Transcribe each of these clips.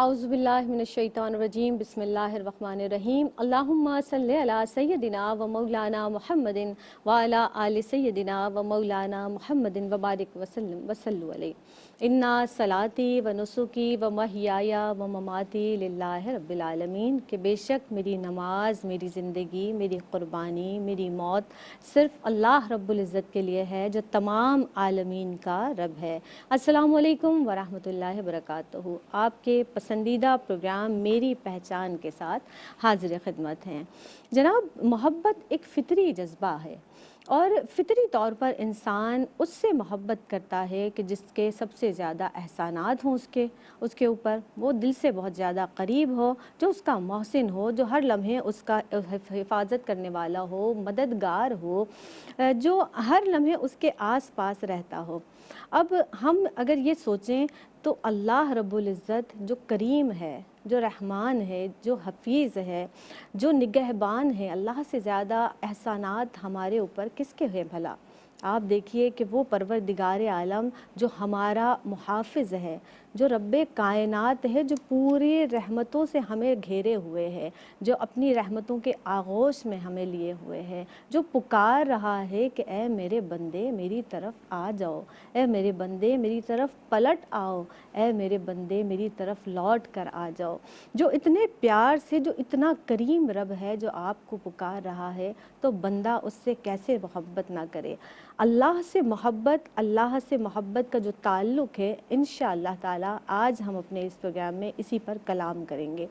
اعوذ باللہ من الشیطان الرجیم بسم اللہ الرحمن الرحیم اللہم صلی علی سیدنا و مولانا محمد وعلی آل سیدنا و مولانا محمد وبارک وسلم وصلو علیہ انا صلاتی و نسکی و محیای و مماتی للہ رب العالمین کہ بے شک میری نماز، میری زندگی، میری قربانی، میری موت صرف اللہ رب العزت کے لیے ہے جو تمام عالمین کا رب ہے۔ السلام علیکم ورحمۃ اللہ وبرکاتہ۔ آپ کے پسندیدہ پروگرام میری پہچان کے ساتھ حاضر خدمت ہیں۔ جناب، محبت ایک فطری جذبہ ہے اور فطری طور پر انسان اس سے محبت کرتا ہے کہ جس کے سب سے زیادہ احسانات ہوں اس کے اوپر، وہ دل سے بہت زیادہ قریب ہو، جو اس کا محسن ہو، جو ہر لمحے اس کا حفاظت کرنے والا ہو، مددگار ہو، جو ہر لمحے اس کے آس پاس رہتا ہو۔ اب ہم اگر یہ سوچیں تو اللہ رب العزت جو کریم ہے، جو رحمان ہے، جو حفیظ ہے، جو نگہبان ہے، اللہ سے زیادہ احسانات ہمارے اوپر کس کے ہیں بھلا؟ آپ دیکھیے کہ وہ پروردگار عالم جو ہمارا محافظ ہے، جو رب کائنات ہے، جو پوری رحمتوں سے ہمیں گھیرے ہوئے ہے، جو اپنی رحمتوں کے آغوش میں ہمیں لیے ہوئے ہے، جو پکار رہا ہے کہ اے میرے بندے میری طرف آ جاؤ، اے میرے بندے میری طرف پلٹ آؤ، اے میرے بندے میری طرف لوٹ کر آ جاؤ، جو اتنے پیار سے، جو اتنا کریم رب ہے جو آپ کو پکار رہا ہے، تو بندہ اس سے کیسے محبت نہ کرے؟ اللہ سے محبت کا جو تعلق ہے، انشاءاللہ تعالی آج ہم اپنے اس پروگرام میں اسی پر کلام کریں گے۔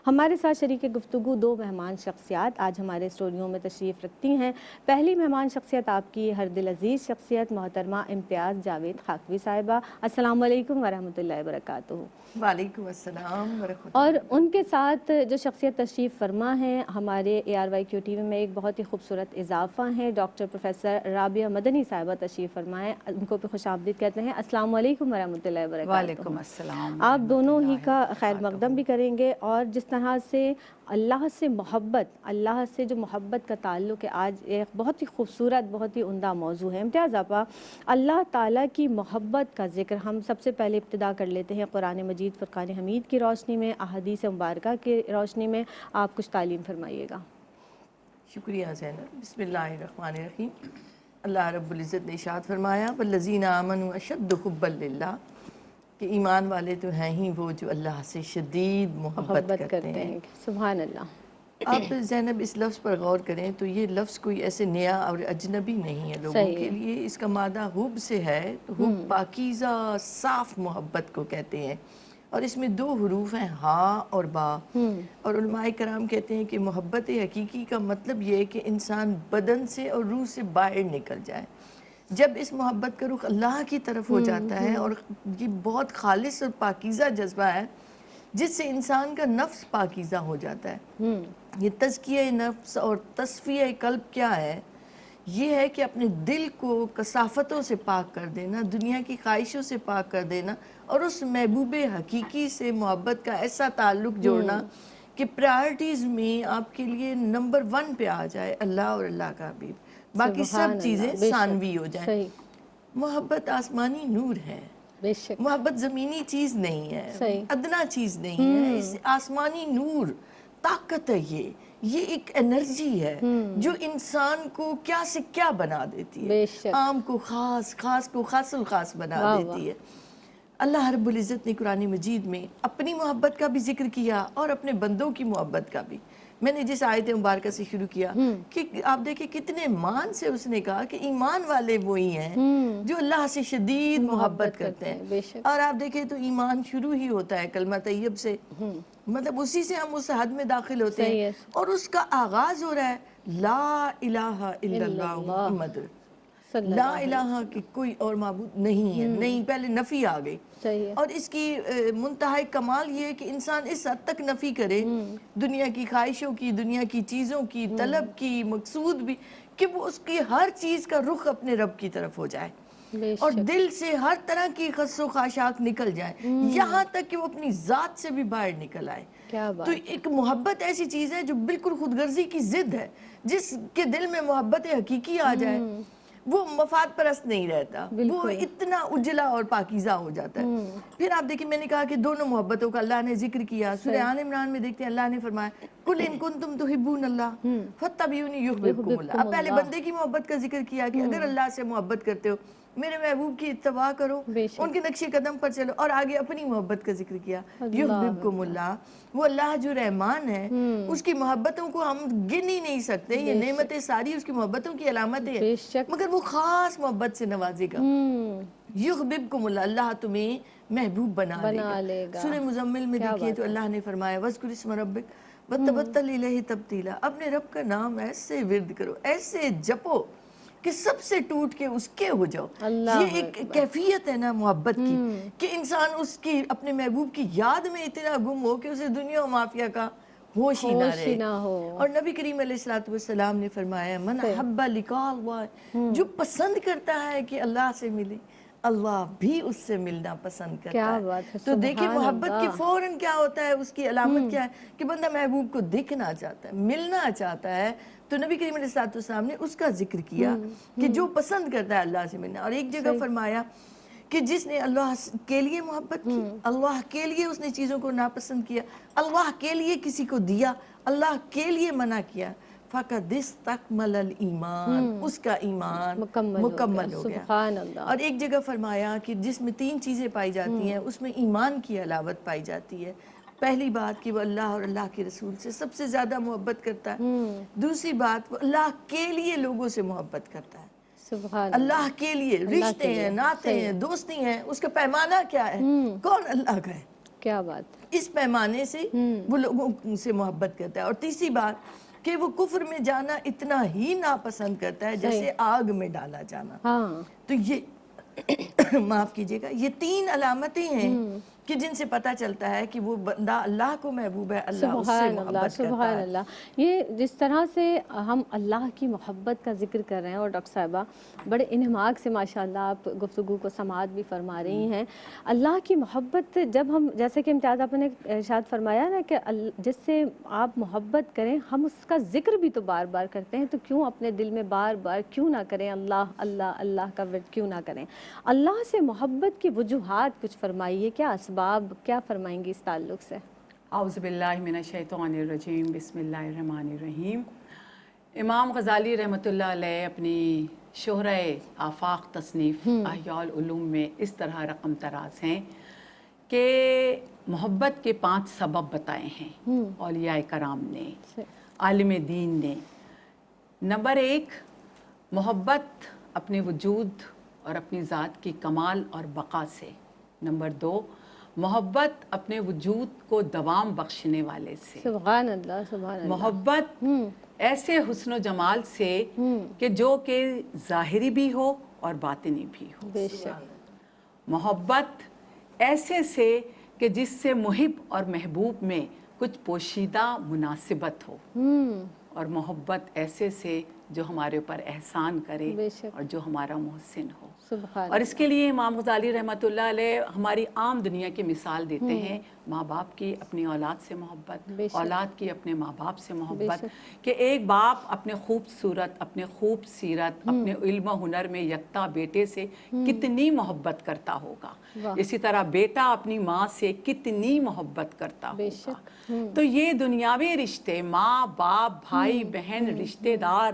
ہمارے ساتھ شریک گفتگو دو مہمان شخصیات آج ہمارے اسٹوڈیو میں تشریف رکھتی ہیں۔ پہلی مہمان شخصیت آپ کی ہر دل عزیز شخصیت محترمہ امتیاز جاوید خاکوی صاحبہ، السلام علیکم ورحمۃ اللہ وبرکاتہ۔ وعلیکم السلام ورحمۃ اللہ۔ اور ان کے ساتھ جو شخصیت تشریف فرما ہیں، ہمارے ARYQ TV میں ایک بہت ہی خوبصورت اضافہ ہیں، ڈاکٹر پروفیسر رابعہ مدنی صاحبہ تشریف فرما ہیں، ان کو بھی خوش آمدید کہتے ہیں۔ السلام علیکم ورحمۃ اللہ وبرکاتہ۔ وعلیکم السلام۔ آپ دونوں ہی کا خیر مقدم بھی کریں گے، اور جس طرح سے اللہ سے محبت، اللہ سے جو محبت کا تعلق ہے، آج ایک بہت ہی خوبصورت، بہت ہی عمدہ موضوع ہے۔ امتیاز آپا، اللہ تعالیٰ کی محبت کا ذکر ہم سب سے پہلے ابتدا کر لیتے ہیں قرآن مجید فرقان حمید کی روشنی میں، احادیث مبارکہ کی روشنی میں۔ آپ کچھ تعلیم فرمائیے گا۔ شکریہ زینب۔ بسم اللہ الرحمن الرحیم۔ اللہ رب العزت نے ارشاد فرمایا والذین آمنوا اشد حبا للہ، کہ ایمان والے تو ہیں ہی وہ جو اللہ سے شدید محبت کرتے ہیں۔ سبحان اللہ۔ آپ زینب اس لفظ پر غور کریں تو یہ لفظ کوئی ایسے نیا اور اجنبی نہیں ہے لوگوں کے لیے۔ اس کا مادہ حب سے ہے، تو حب پاکیزہ صاف محبت کو کہتے ہیں، اور اس میں دو حروف ہیں، ہاں اور با۔ اور علماء کرام کہتے ہیں کہ محبت حقیقی کا مطلب یہ ہے کہ انسان بدن سے اور روح سے باہر نکل جائے۔ جب اس محبت کا رخ اللہ کی طرف ہو جاتا ہے، اور یہ بہت خالص اور پاکیزہ جذبہ ہے جس سے انسان کا نفس پاکیزہ ہو جاتا ہے۔ یہ تزکیہ نفس اور تصفیہ قلب کیا ہے؟ یہ ہے کہ اپنے دل کو کثافتوں سے پاک کر دینا، دنیا کی خواہشوں سے پاک کر دینا، اور اس محبوب حقیقی سے محبت کا ایسا تعلق جوڑنا کہ پرائرٹیز میں آپ کے لیے نمبر 1 پہ آ جائے اللہ اور اللہ کا حبیب، باقی سب چیزیں ثانوی ہو جائیں۔ محبت آسمانی نور ہے، محبت زمینی چیز نہیں ہے، ادنا چیز نہیں ہے، اس آسمانی نور طاقت ہے، یہ ایک انرجی ہے جو انسان کو کیا سے کیا بنا دیتی ہے، عام کو خاص، خاص کو خاص الخاص بنا دیتی ہے۔ اللہ رب العزت نے قرآن مجید میں اپنی محبت کا بھی ذکر کیا اور اپنے بندوں کی محبت کا بھی۔ میں نے جس آیت مبارکہ سے شروع کیا کہ آپ دیکھیں کتنے مان سے اس نے کہا کہ ایمان والے وہی ہیں جو اللہ سے شدید محبت کرتے ہیں۔ اور آپ دیکھیں تو ایمان شروع ہی ہوتا ہے کلمہ طیب سے، مطلب اسی سے ہم اس حد میں داخل ہوتے ہیں، اور اس کا آغاز ہو رہا ہے لا الہ الا اللہ محمد، لا الہ کی کوئی اور معبود نہیں ہے، نہیں، پہلے نفی آ گئی۔ اور اس کی منتہائی کمال یہ ہے کہ انسان اس حد تک نفی کرے دنیا کی خواہشوں کی، دنیا کی چیزوں کی، طلب کی، مقصود بھی، کہ وہ اس کی ہر چیز کا رخ اپنے رب کی طرف ہو جائے، اور دل سے ہر طرح کی خس و خاشاک نکل جائے، یہاں تک کہ وہ اپنی ذات سے بھی باہر نکل آئے۔ تو ایک محبت ایسی چیز ہے جو بالکل خود غرضی کی ضد ہے۔ جس کے دل میں محبت حقیقی آ جائے وہ مفاد پرست نہیں رہتا، وہ اتنا اجلا اور پاکیزہ ہو جاتا ہے۔ پھر آپ دیکھیں میں نے کہا کہ دونوں محبتوں کا اللہ نے ذکر کیا، سورہ آل عمران میں دیکھتے ہیں اللہ نے فرمایا قُلْ إِن كُنتُمْ تُحِبُّونَ اللَّهَ فَاتَّبِعُونِي يُحْبِبْكُمُ اللَّهُ۔ اب پہلے بندے کی محبت کا ذکر کیا کہ اگر اللہ سے محبت کرتے ہو میرے محبوب کی اتباع کرو، ان کے نقش قدم پر چلو، اور آگے اپنی محبت کا ذکر کیا یحببکم اللہ۔ وہ اللہ جو رحمان ہے اس کی محبتوں کو ہم گن ہی نہیں سکتے، یہ نعمتیں ساری اس کی محبتوں کی علامتیں ہیں، مگر وہ خاص محبت سے نوازے گا۔ یحببکم اللہ، اللہ تمہیں محبوب بنا لے گا۔ سورہ مزمل میں دیکھیے تو اللہ نے فرمایا وَاذْكُرِ اسْمَ رَبِّكَ وَتَبَتَّلْ إِلَيْهِ تَبْتِيلًا، اپنے رب کا نام ایسے ورد کرو، ایسے جپو کہ سب سے ٹوٹ کے اس کے ہو جاؤ۔ یہ ایک کیفیت ہے نا محبت کی کہ انسان اس کی اپنے محبوب کی یاد میں اتنا گم ہو کہ اسے دنیا و مافیا کا ہوش ہی نہ رہے۔ اور نبی کریم علیہ السلام نے فرمایا من احب لقاء اللہ، جو پسند کرتا ہے کہ اللہ سے ملے اللہ بھی اس سے ملنا پسند کرتا ہے۔ تو دیکھیں محبت کی فوراً کیا ہوتا ہے، اس کی علامت کیا ہے کہ بندہ محبوب کو دیکھنا چاہتا ہے، ملنا چاہتا ہے۔ تو نبی کریم علیہ السلام نے اس کا ذکر کیا کہ جو پسند کرتا ہے اللہ سے ملنا، اور ایک جگہ فرمایا کہ جس نے اللہ کے لیے محبت کی، اللہ کے لیے اس نے چیزوں کو ناپسند کیا، اللہ کے لیے کسی کو دیا، اللہ کے لیے منع کیا، فَقَدْ اسْتَكْمَلَ الْإِيمَانِ، اس کا ایمان مکمل ہو گیا۔ اور ایک جگہ فرمایا کہ جس میں 3 چیزیں پائی جاتی ہیں اس میں ایمان کی علاوت پائی جاتی ہے۔ پہلی بات کہ وہ اللہ اور اللہ کے رسول سے سب سے زیادہ محبت کرتا ہے، دوسری بات وہ اللہ کے لیے لوگوں سے محبت کرتا ہے، اللہ کے لیے رشتے ہیں، ناطے ہیں، دوستی ہیں، اس کا پیمانہ کیا ہے، کون اللہ کا ہے، کیا بات، اس پیمانے سے وہ لوگوں سے محبت کرتا ہے۔ اور تیسری بات کہ وہ کفر میں جانا اتنا ہی ناپسند کرتا ہے جیسے آگ میں ڈالا جانا۔ تو یہ معاف کیجئے گا، یہ 3 علامتیں ہیں کہ جن سے پتہ چلتا ہے کہ وہ بندہ اللہ کو محبوب ہے، اللہ اس سے محبت کرتا ہے۔ اللہ، یہ جس طرح سے ہم اللہ کی محبت کا ذکر کر رہے ہیں، اور ڈاکٹر صاحبہ بڑے انہماک سے ماشاءاللہ آپ گفتگو کو سماعت بھی فرما رہی ہیں۔ اللہ کی محبت جب ہم، جیسے کہ امتیاز آپ نے ارشاد فرمایا نا کہ جس سے آپ محبت کریں، ہم اس کا ذکر بھی تو بار بار کرتے ہیں، تو کیوں اپنے دل میں بار بار کیوں نہ کریں اللہ اللہ اللہ کا ورد کیوں نہ کریں؟ اللہ سے محبت کی وجوہات کچھ فرمائیے، کیا اسباب، کیا فرمائیں گی اس تعلق سے؟ اعوذ باللہ من الشیطان الرجیم، بسم اللہ الرحمن الرحیم۔ امام غزالی رحمۃ اللہ علیہ اپنی شہرہ آفاق تصنیف احیاء العلوم میں اس طرح رقم تراز ہیں کہ محبت کے 5 سبب بتائے ہیں اولیاء کرام نے، عالم دین نے۔ نمبر 1، محبت اپنے وجود اور اپنی ذات کی کمال اور بقا سے۔ نمبر 2، محبت اپنے وجود کو دوام بخشنے والے سے۔ سبحان اللہ، سبحان اللہ۔ محبت ایسے حسن و جمال سے کہ جو کہ ظاہری بھی ہو اور باطنی بھی ہو۔ بے شک۔ محبت ایسے سے کہ جس سے محب اور محبوب میں کچھ پوشیدہ مناسبت ہو، اور محبت ایسے سے جو ہمارے اوپر احسان کرے اور جو ہمارا محسن ہو۔ اور اس کے لیے امام غزالی رحمۃ اللہ علیہ ہماری عام دنیا کی مثال دیتے ہیں، ماں باپ کی اپنی اولاد سے محبت، اولاد کی اپنے ماں باپ سے محبت، کہ ایک باپ اپنے خوبصورت، اپنے خوب سیرت، اپنے علم و ہنر میں یکتا بیٹے سے کتنی محبت کرتا ہوگا، اسی طرح بیٹا اپنی ماں سے کتنی محبت کرتا ہوگا۔ تو یہ دنیاوی رشتے، ماں باپ، بھائی بہن، رشتے دار،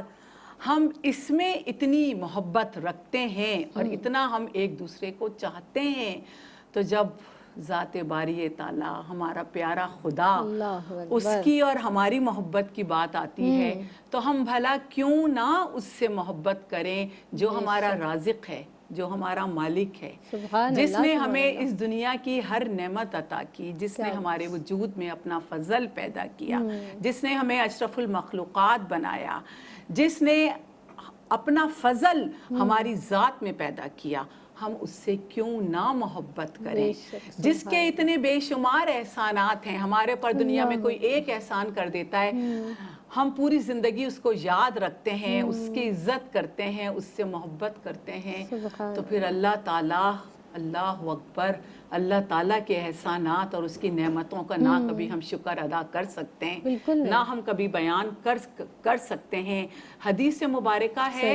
ہم اس میں اتنی محبت رکھتے ہیں اور اتنا ہم ایک دوسرے کو چاہتے ہیں، تو جب ذات باری تعالیٰ ہمارا پیارا خدا، اس کی اور ہماری محبت کی بات آتی ہے تو ہم بھلا کیوں نہ اس سے محبت کریں جو ہمارا رازق ہے، جو ہمارا مالک ہے، جس نے ہمیں اس دنیا کی ہر نعمت عطا کی، جس نے ہمارے وجود میں اپنا فضل پیدا کیا، جس نے ہمیں اشرف المخلوقات بنایا، جس نے اپنا فضل ہماری ذات میں پیدا کیا، ہم اس سے کیوں نہ محبت کریں، جس کے اتنے بے شمار احسانات ہیں۔ ہمارے پر دنیا میں کوئی ایک احسان کر دیتا ہے، ہم پوری زندگی اس کو یاد رکھتے ہیں، اس کی عزت کرتے ہیں، اس سے محبت کرتے ہیں۔ تو پھر اللہ تعالیٰ، اللہ اکبر، اللہ تعالیٰ کے احسانات اور اس کی نعمتوں کا نہ کبھی ہم شکر ادا کر سکتے ہیں، نہ ہم کبھی بیان کر سکتے ہیں۔ حدیث مبارکہ ہے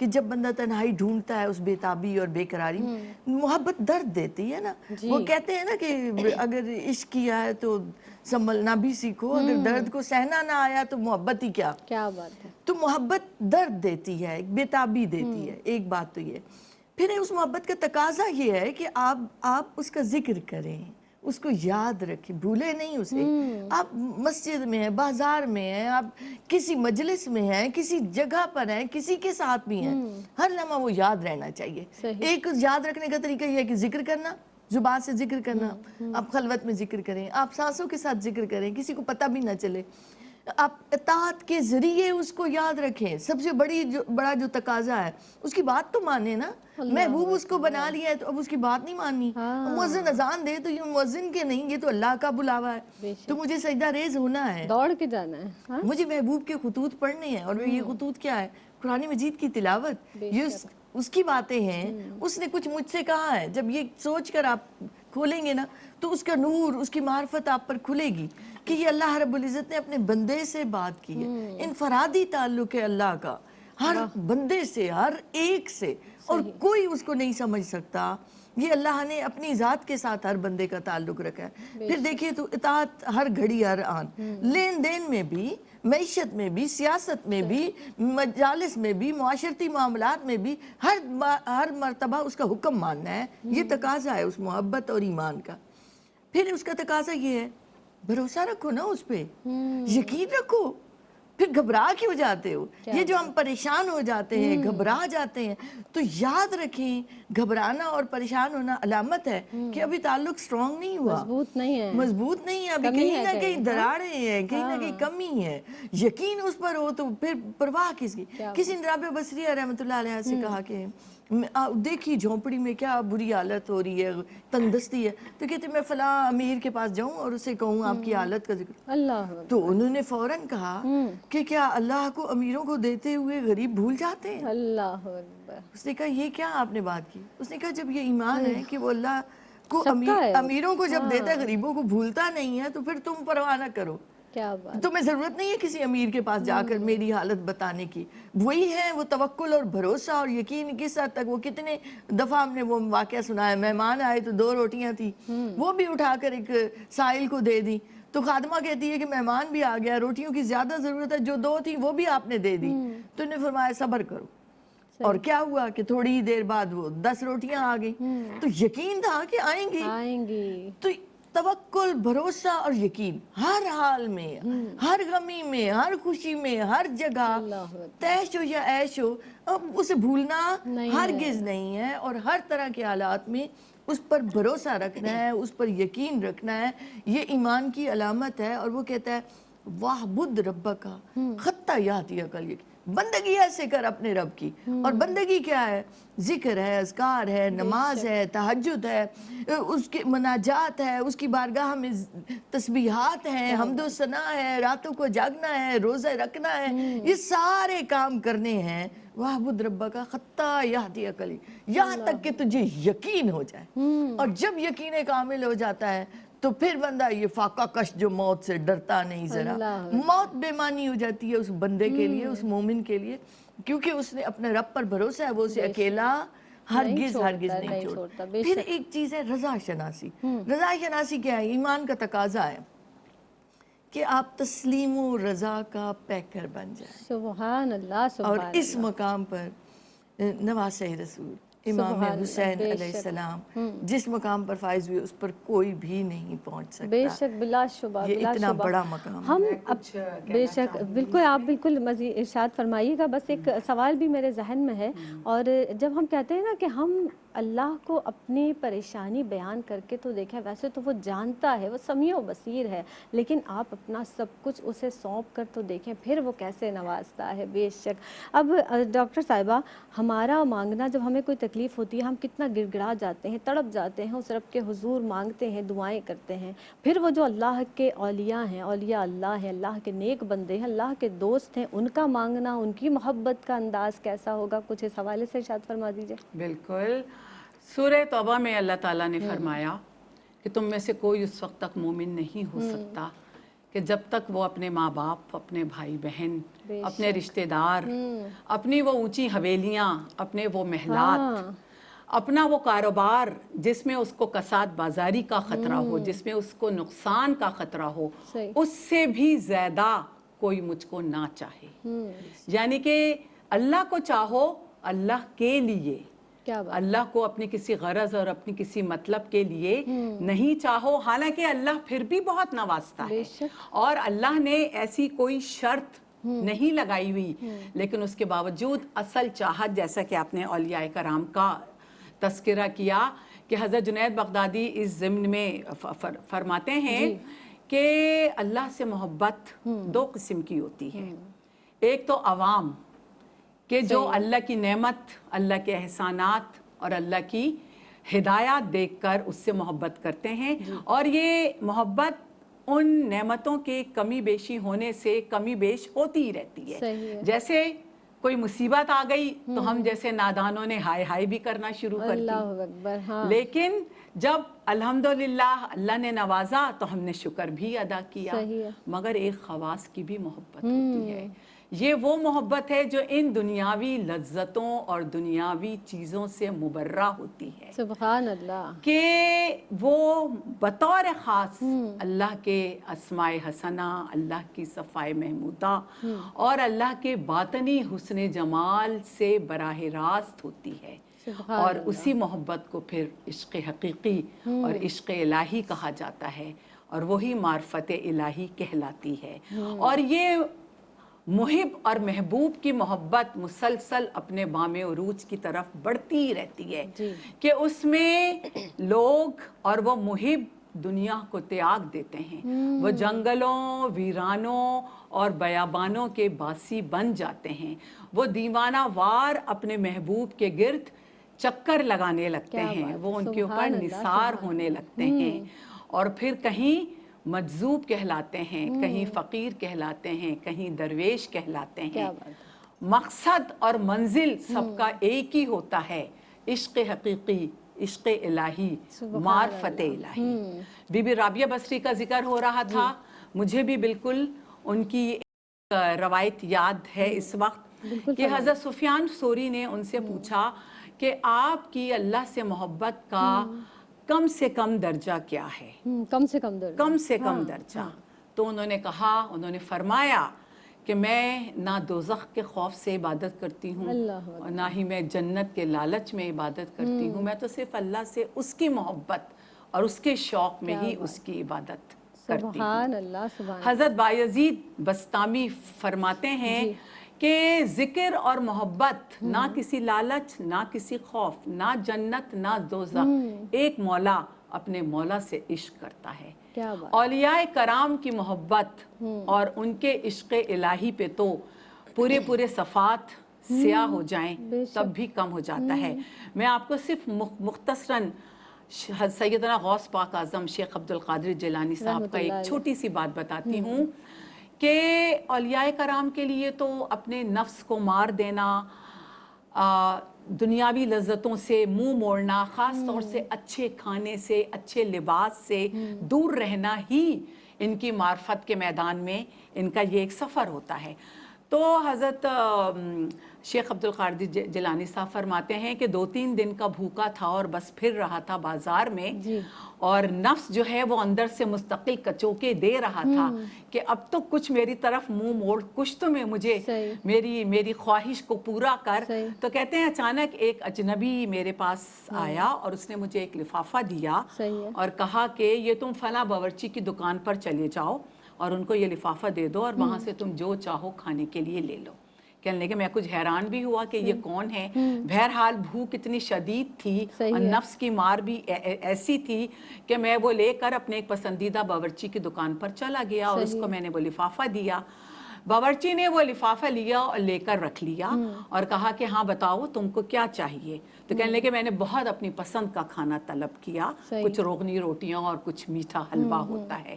کہ جب بندہ تنہائی ڈھونڈتا ہے اس بےتابی اور بے قراری محبت درد دیتی ہے نا. وہ کہتے ہیں نا کہ اگر عشق کیا ہے تو سنبھلنا بھی سیکھو, اگر درد کو سہنا نہ آیا تو محبت ہی کیا. کیا بات ہے. تو محبت درد دیتی ہے, بےتابی دیتی ہے, ایک بات تو یہ. پھر اس محبت کا تقاضا یہ ہے کہ آپ اس کا ذکر کریں, اس کو یاد رکھیں, بھولے نہیں اسے. آپ مسجد میں ہیں, بازار میں ہیں, آپ کسی مجلس میں ہیں, کسی جگہ پر ہیں, کسی کے ساتھ بھی ہیں, ہر لمحہ وہ یاد رہنا چاہیے. ایک یاد رکھنے کا طریقہ یہ ہے کہ ذکر کرنا, زبان سے ذکر کرنا. آپ خلوت میں ذکر کریں, آپ سانسوں کے ساتھ ذکر کریں, کسی کو پتہ بھی نہ چلے. آپ اطاعت کے ذریعے اس کو یاد رکھیں. سب سے بڑا جو تقاضا ہے اس کی بات تو مانے نا. محبوب اس کو بنا لیا ہے تو اب اس کی بات نہیں ماننی. مؤذن اذان دے تو یہ مؤذن کے نہیں, یہ تو اللہ کا بلاوا ہے. تو مجھے سجدہ ریز ہونا ہے, دوڑ کے جانا ہے, مجھے محبوب کے خطوط پڑھنے ہیں. اور یہ خطوط کیا ہے؟ قرآن مجید کی تلاوت. یہ اس کی باتیں ہیں. اس نے کچھ مجھ سے کہا ہے. جب یہ سوچ کر آپ کھولیں گے نا تو اس کا نور, اس کی معرفت آپ پر کھلے گی کہ یہ اللہ رب العزت نے اپنے بندے سے بات کی ہے. انفرادی تعلق ہے اللہ کا ہر بندے سے, ہر ایک سے, اور کوئی اس کو نہیں سمجھ سکتا. یہ اللہ نے اپنی ذات کے ساتھ ہر بندے کا تعلق رکھا ہے. پھر دیکھیے تو اطاعت ہر گھڑی ہر آن, لین دین میں بھی, معیشت میں بھی, سیاست میں بھی, مجالس میں بھی, معاشرتی معاملات میں بھی, ہر مرتبہ اس کا حکم ماننا ہے. یہ تقاضا ہے اس محبت اور ایمان کا. پھر اس کا تقاضا یہ ہے بھروسہ رکھو نا اس پہ, یقین رکھو. پھر گھبرا کیوں جاتے ہو؟ یہ جو ہم پریشان ہو جاتے ہیں, گھبرا جاتے ہیں, تو یاد رکھیں گھبرانا اور پریشان ہونا علامت ہے کہ ابھی تعلق سٹرونگ نہیں ہوا, مضبوط نہیں ہے, مضبوط نہیں ہے, ابھی کہیں نہ کہیں دراڑیں ہیں, کہیں نہ کہیں کمی ہے. یقین اس پر ہو تو پھر پرواہ کس کی. کسی نے رابعہ بصریہ رحمۃ اللہ علیہ سے کہا کہ دیکھی جھونپڑی میں کیا بری حالت ہو رہی ہے, تندرستی ہے, تو کہتے میں فلاں امیر کے پاس جاؤں اور اسے کہوں آپ کی حالت کا ذکر. اللہ, تو انہوں نے فوراً کہا کہ کیا اللہ کو امیروں کو دیتے ہوئے غریب بھول جاتے ہیں؟ اللہ اکبر. اس نے کہا یہ کیا آپ نے بات کی؟ اس نے کہا جب یہ ایمان ہے کہ وہ اللہ کو امیروں کو جب دیتا ہے, غریبوں کو بھولتا نہیں ہے, تو پھر تم پرواہ نہ کرو. کیا بات. تمہیں ضرورت نہیں ہے کسی امیر کے پاس جا کر میری حالت بتانے کی. وہی ہے وہ توکل اور بھروسہ اور یقین. کس حد تک, وہ کتنے دفعہ ہم نے وہ واقعہ سنا ہے, مہمان آئے تو 2 روٹیاں تھی, وہ بھی اٹھا کر ایک سائل کو دے دی. تو خادمہ کہتی ہے کہ مہمان بھی آ گیا, روٹیوں کی زیادہ ضرورت ہے, جو 2 تھیں وہ بھی آپ نے دے دی. تو انہوں نے فرمایا صبر کرو. اور کیا ہوا کہ تھوڑی ہی دیر بعد وہ 10 روٹیاں آ گئی. تو یقین تھا کہ آئیں گی. تو توکل, بھروسہ اور یقین ہر حال میں, ہر غمی میں, ہر خوشی میں, ہر جگہ, تیش ہو یا عیش ہو, اب اسے بھولنا ہرگز نہیں ہے. اور ہر طرح کے حالات میں اس پر بھروسہ رکھنا ہے, اس پر یقین رکھنا ہے. یہ ایمان کی علامت ہے. اور وہ کہتا ہے وَاعْبُدْ رَبَّكَ حَتَّىٰ يَأْتِيَكَ الْيَقِينُ. بندگی ایسے کر اپنے رب کی. اور بندگی کیا ہے؟ ذکر ہے, اذکار ہے, نماز ہے, تہجد ہے, اس کی مناجات ہے, اس کی بارگاہ میں تسبیحات ہیں, حمد و ثنا ہے, راتوں کو جاگنا ہے, روزے رکھنا ہے. یہ سارے کام کرنے ہیں. وَاعْبُدْ رَبَّكَ حَتَّىٰ يَأْتِيَكَ الْيَقِينُ, یہاں تک کہ تجھے یقین ہو جائے. اور جب یقین کامل ہو جاتا ہے تو پھر بندہ یہ فاقہ کش جو موت سے ڈرتا نہیں ذرا. موت بے معنی ہو جاتی ہے اس بندے کے لیے, اس مومن کے لیے, کیونکہ اس نے اپنے رب پر بھروسہ ہے. وہ اسے اکیلا ہرگز نہیں چھوڑتا. پھر ایک چیز ہے رضا شناسی. رضا شناسی کیا ہے؟ ایمان کا تقاضا ہے کہ آپ تسلیم و رضا کا پیکر بن جائیں. سبحان اللہ, سبحان اور اس مقام پر نواسہ رسول امام حسین علیہ السلام جس مقام پر فائز ہوئے اس پر کوئی بھی نہیں پہنچ سکتا. بے شک, بلا شبہ, یہ اتنا بڑا مقام ہم بے شک. بالکل, آپ بالکل مزید ارشاد فرمائیے گا. بس ایک سوال بھی میرے ذہن میں ہے. اور جب ہم کہتے ہیں نا کہ ہم اللہ کو اپنی پریشانی بیان کر کے تو دیکھیں, ویسے تو وہ جانتا ہے, وہ سمیع و بصیر ہے, لیکن آپ اپنا سب کچھ اسے سونپ کر تو دیکھیں پھر وہ کیسے نوازتا ہے. بے شک. اب ڈاکٹر صاحبہ, ہمارا مانگنا, جب ہمیں کوئی تکلیف ہوتی ہے ہم کتنا گڑ گڑا جاتے ہیں, تڑپ جاتے ہیں, اس رب کے حضور مانگتے ہیں, دعائیں کرتے ہیں. پھر وہ جو اللہ کے اولیاء ہیں, اولیاء اللہ ہیں, اللہ کے نیک بندے ہیں, اللہ کے دوست ہیں, ان کا مانگنا, ان کی محبت کا انداز کیسا ہوگا؟ کچھ اس حوالے سے ارشاد فرما دیجیے. بالکل. سورہ توبہ میں اللہ تعالیٰ نے فرمایا کہ تم میں سے کوئی اس وقت تک مومن نہیں ہو سکتا کہ جب تک وہ اپنے ماں باپ، اپنے بھائی بہن، بے اپنے رشتہ دار، اپنی وہ اونچی حویلیاں، اپنے وہ محلات، اپنا وہ کاروبار جس میں اس کو کساد بازاری کا خطرہ ہو، جس میں اس کو نقصان کا خطرہ ہو، صحیح، اس سے بھی زیادہ کوئی مجھ کو نہ چاہے. یعنی کہ اللہ کو چاہو اللہ کے لیے، کیا بات، اللہ کو اپنی کسی غرض اور اپنی کسی مطلب کے لیے نہیں چاہو. حالانکہ اللہ پھر بھی بہت نوازتا بے ہے شک. اور اللہ نے ایسی کوئی شرط نہیں لگائی ہوئی، لیکن اس کے باوجود اصل چاہت، جیسا کہ آپ نے اولیاء کرام کا تذکرہ کیا کہ حضرت جنید بغدادی اس ضمن میں فرماتے ہیں کہ اللہ سے محبت دو قسم کی ہوتی ہے. ایک تو عوام کہ جو اللہ کی نعمت، اللہ کے احسانات اور اللہ کی ہدایات دیکھ کر اس سے محبت کرتے ہیں، اور یہ محبت ان نعمتوں کے کمی بیشی ہونے سے کمی بیش ہوتی ہی رہتی ہے. جیسے کوئی مصیبت آ گئی تو ہم جیسے نادانوں نے ہائے ہائے بھی کرنا شروع کر دی، اللہ اکبر. ہاں، لیکن جب الحمدللہ اللہ نے نوازا تو ہم نے شکر بھی ادا کیا. صحیح ہے. مگر ایک خواص کی بھی محبت ہوتی ہے. یہ وہ محبت ہے جو ان دنیاوی لذتوں اور دنیاوی چیزوں سے مبرہ ہوتی ہے، سبحان اللہ، کہ وہ بطور خاص اللہ کے اسماء حسنہ، اللہ کی صفائے محمودہ اور اللہ کے باطنی حسن جمال سے براہ راست ہوتی ہے. اور اسی محبت کو پھر عشق حقیقی اور عشق الہی کہا جاتا ہے، اور وہی معرفت الہی کہلاتی ہے. اور یہ محب اور محبوب کی محبت مسلسل اپنے بام عروج کی طرف بڑھتی ہی رہتی ہے، کہ اس میں لوگ اور وہ محب دنیا کو تیاگ دیتے ہیں، وہ جنگلوں، ویرانوں اور بیابانوں کے باسی بن جاتے ہیں، وہ دیوانہ وار اپنے محبوب کے گرد چکر لگانے لگتے ہیں، وہ ان کے اوپر نثار ہونے لگتے ہیں، اور پھر کہیں مجذوب کہلاتے ہیں، کہیں فقیر کہلاتے ہیں، کہیں درویش کہلاتے ہیں. مقصد اور منزل سب کا ایک ہی ہوتا ہے، عشق حقیقی، عشق الہی، معرفت الہی. بی بی رابعہ بصری کا ذکر ہو رہا تھا، مجھے بھی بالکل ان کی ایک روایت یاد ہے اس وقت، کہ حضرت سفیان ثوری نے ان سے پوچھا کہ آپ کی اللہ سے محبت کا کم سے کم درجہ کیا ہے؟ کم سے کم درجہ، کم سے کم درجہ. تو انہوں نے کہا، انہوں نے فرمایا کہ میں نہ دوزخ کے خوف سے عبادت کرتی ہوں اور نہ ہی میں جنت کے لالچ میں عبادت کرتی ہوں، میں تو صرف اللہ سے اس کی محبت اور اس کے شوق میں ہی اس کی عبادت کرتی ہوں. سبحان اللہ، سبحان. حضرت بایزید بسطامی فرماتے ہیں کہ ذکر اور محبت نہ کسی لالچ، نہ کسی خوف، نہ جنت، نہ دوزخ، ایک مولا اپنے مولا سے عشق کرتا ہے. اولیاء کرام کی محبت اور ان کے عشق الہی پہ تو پورے صفات سیاہ ہو جائیں تب بھی کم ہو جاتا ہے. میں آپ کو صرف مختصراً سیدنا غوث پاک اعظم شیخ عبدالقادر جیلانی صاحب کا ایک چھوٹی سی بات بتاتی ہوں، کہ اولیاء کرام کے لیے تو اپنے نفس کو مار دینا، دنیاوی لذتوں سے منہ موڑنا، خاص طور سے اچھے کھانے سے، اچھے لباس سے دور رہنا ہی ان کی معرفت کے میدان میں ان کا یہ ایک سفر ہوتا ہے. تو حضرت شیخ عبدالقادر جیلانی صاحب فرماتے ہیں کہ 2-3 دن کا بھوکا تھا اور بس پھر رہا تھا بازار میں، اور نفس جو ہے وہ اندر سے مستقل کچوکے دے رہا تھا کہ اب تو کچھ میری طرف منہ موڑ، کچھ تو میں مجھے میری خواہش کو پورا کر. تو کہتے ہیں اچانک ایک اجنبی میرے پاس آیا اور اس نے مجھے ایک لفافہ دیا اور کہا کہ یہ تم فلاں باورچی کی دکان پر چلے جاؤ اور ان کو یہ لفافہ دے دو اور وہاں سے تم جو چاہو کھانے کے لیے لے لو. کہنے لگے میں کچھ حیران بھی ہوا کہ یہ کون ہے. بہرحال بھوک اتنی شدید تھی اور نفس کی مار بھی ایسی تھی کہ میں وہ لے کر اپنے ایک پسندیدہ باورچی کی دکان پر چلا گیا اور اس کو میں نے وہ لفافہ دیا. باورچی نے وہ لفافہ لیا اور لے کر رکھ لیا اور کہا کہ ہاں بتاؤ تم کو کیا چاہیے. تو کہنے لگے میں نے بہت اپنی پسند کا کھانا طلب کیا، کچھ روغنی روٹیاں اور کچھ میٹھا حلوہ ہوتا ہے.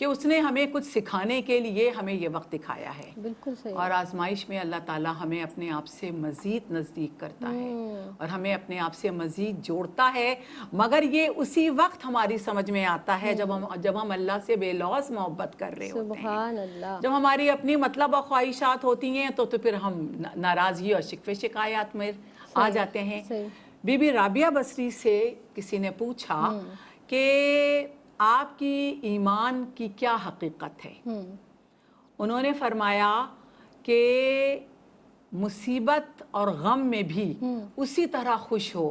کہ اس نے ہمیں کچھ سکھانے کے لیے ہمیں یہ وقت دکھایا ہے. بالکل صحیح. اور آزمائش میں اللہ تعالیٰ ہمیں اپنے آپ سے مزید نزدیک کرتا ہے اور ہمیں اپنے آپ سے مزید جوڑتا ہے, مگر یہ اسی وقت ہماری سمجھ میں آتا ہے جب ہم اللہ سے بے لوث محبت کر رہے ہوتے ہیں. سبحان اللہ. جب ہماری اپنی مطلب اور خواہشات ہوتی ہیں تو پھر ہم ناراضگی اور شکوے شکایات میں آ جاتے ہیں. بی بی رابعہ بصری سے کسی نے پوچھا کہ آپ کی ایمان کی کیا حقیقت ہے؟ انہوں نے فرمایا کہ مصیبت اور غم میں بھی اسی طرح خوش ہو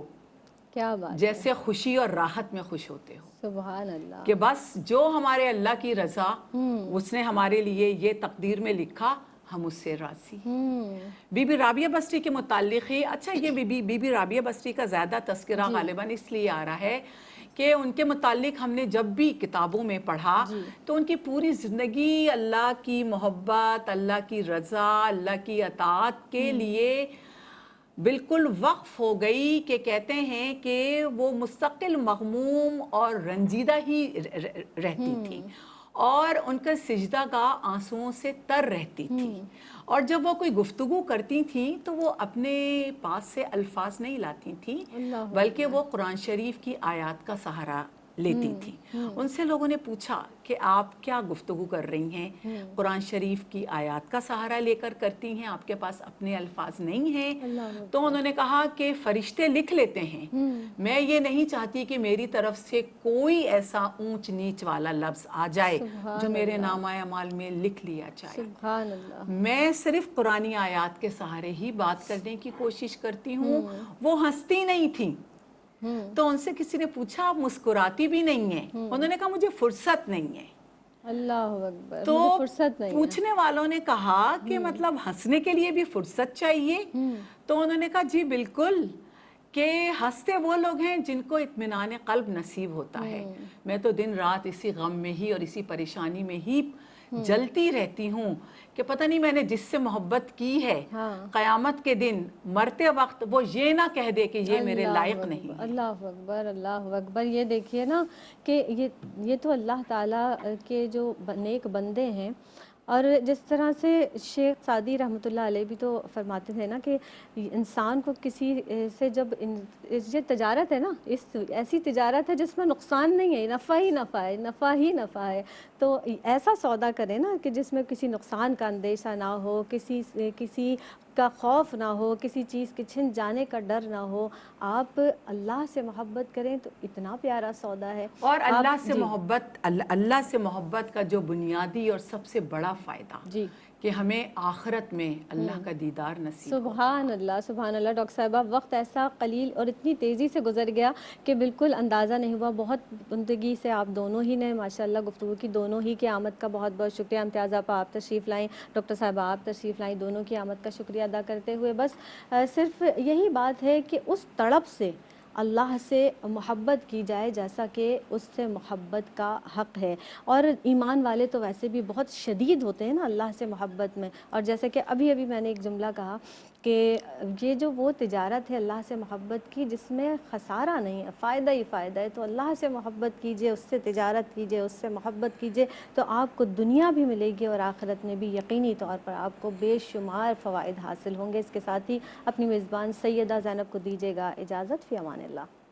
کیا بات جیسے خوشی اور راحت میں خوش ہوتے ہو. سبحان اللہ. کہ بس جو ہمارے اللہ کی رضا اس نے ہمارے لیے یہ تقدیر میں لکھا, ہم اس سے راضی. بی بی رابعہ بصری کے متعلق ہی اچھا یہ بی بی رابعہ بصری کا زیادہ تذکرہ غالباً اس لیے آ رہا ہے کہ ان کے متعلق ہم نے جب بھی کتابوں میں پڑھا تو ان کی پوری زندگی اللہ کی محبت, اللہ کی رضا, اللہ کی اطاعت کے لیے بالکل وقف ہو گئی کہ کہتے ہیں کہ وہ مستقل مغموم اور رنجیدہ ہی رہتی تھی اور ان کا سجدہ گاہ آنسوؤں سے تر رہتی تھی. اور جب وہ کوئی گفتگو کرتی تھیں تو وہ اپنے پاس سے الفاظ نہیں لاتی تھیں بلکہ وہ قرآن شریف کی آیات کا سہارا لیتی تھی. ان سے لوگوں نے پوچھا کہ آپ کیا گفتگو کر رہی ہیں؟ قرآن شریف کی آیات کا سہارا لے کر کرتی ہیں, آپ کے پاس اپنے الفاظ نہیں ہیں؟ تو انہوں نے کہا کہ فرشتے لکھ لیتے ہیں, میں یہ نہیں چاہتی کہ میری طرف سے کوئی ایسا اونچ نیچ والا لفظ آ جائے جو میرے نامہ اعمال میں لکھ لیا جائے. سبحان اللہ. میں صرف قرآنی آیات کے سہارے ہی بات کرنے کی کوشش کرتی ہوں. وہ ہنستی نہیں تھیں. تو ان سے کسی نے پوچھا آپ مسکراتی بھی نہیں ہیں؟ انہوں نے کہا مجھے فرصت نہیں ہے. اللہ اکبر. تو مجھے فرصت نہیں ہے. پوچھنے والوں نے کہا کہ مطلب ہنسنے کے لیے بھی فرصت چاہیے؟ تو انہوں نے کہا جی بالکل, کہ ہنستے وہ لوگ ہیں جن کو اطمینان قلب نصیب ہوتا ہے. میں تو دن رات اسی غم میں ہی اور اسی پریشانی میں ہی جلتی رہتی ہوں کہ پتہ نہیں میں نے جس سے محبت کی ہے قیامت کے دن مرتے وقت وہ یہ نہ کہہ دے کہ یہ میرے لائق نہیں ہے. اللہ اکبر. اللہ اکبر. یہ دیکھیے نا کہ یہ تو اللہ تعالیٰ کے جو نیک بندے ہیں, اور جس طرح سے شیخ سعدی رحمۃ اللہ علیہ بھی تو فرماتے تھے نا کہ انسان کو کسی سے جب یہ تجارت ہے نا, ایسی تجارت ہے جس میں نقصان نہیں ہے, نفع ہی نفع ہے, نفع ہی نفع ہے. تو ایسا سودا کریں نا کہ جس میں کسی نقصان کا اندیشہ نہ ہو, کسی کا خوف نہ ہو, کسی چیز کے چھن جانے کا ڈر نہ ہو. آپ اللہ سے محبت کریں تو اتنا پیارا سودا ہے. اور اللہ سے محبت, اللہ سے محبت کا جو بنیادی اور سب سے بڑا فائدہ کہ ہمیں آخرت میں اللہ کا دیدار نصیب. سبحان اللہ. سبحان اللہ. ڈاکٹر صاحبہ وقت ایسا قلیل اور اتنی تیزی سے گزر گیا کہ بالکل اندازہ نہیں ہوا. بہت بندگی سے آپ دونوں ہی نے ماشاءاللہ گفتگو کی. دونوں ہی کی آمد کا بہت بہت شکریہ. امتیاز آپ تشریف لائیں, ڈاکٹر صاحبہ آپ تشریف لائیں. دونوں کی آمد کا شکریہ ادا کرتے ہوئے بس صرف یہی بات ہے کہ اس تڑپ سے اللہ سے محبت کی جائے جیسا کہ اس سے محبت کا حق ہے. اور ایمان والے تو ویسے بھی بہت شدید ہوتے ہیں نا اللہ سے محبت میں. اور جیسے کہ ابھی میں نے ایک جملہ کہا کہ یہ جو وہ تجارت ہے اللہ سے محبت کی جس میں خسارہ نہیں ہے, فائدہ ہی فائدہ ہے. تو اللہ سے محبت کیجئے, اس سے تجارت کیجئے, اس سے محبت کیجئے, تو آپ کو دنیا بھی ملے گی اور آخرت میں بھی یقینی طور پر آپ کو بے شمار فوائد حاصل ہوں گے. اس کے ساتھ ہی اپنی میزبان سیدہ زینب کو دیجیے گا اجازت. فی امان اللہ.